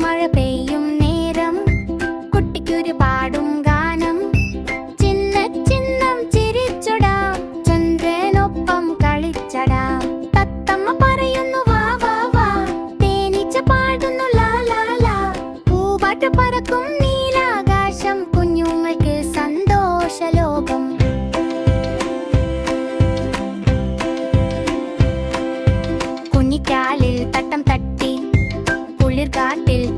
മഴ പെയ്യും നേരം കുട്ടിക്കൊരു പാടും ഗാനം. ചിന്ന ചിന്നം ചിരിച്ചൊടാം, ചന്ദ്രനൊപ്പം കളിച്ചടാം. തത്തമ്മ പറയുന്നു വാ വാ വാ, തേനീച്ച പാടുന്നു ലാ ലാ ലാ. പൂമ്പാറ്റ പറക്കും നീലാകാശം, കുഞ്ഞുങ്ങൾക്ക് സന്തോഷലോകം. കുഞ്ഞിക്കാലിൽ തട്ടം തട്ടി കുളിർ കാട്ടിൽ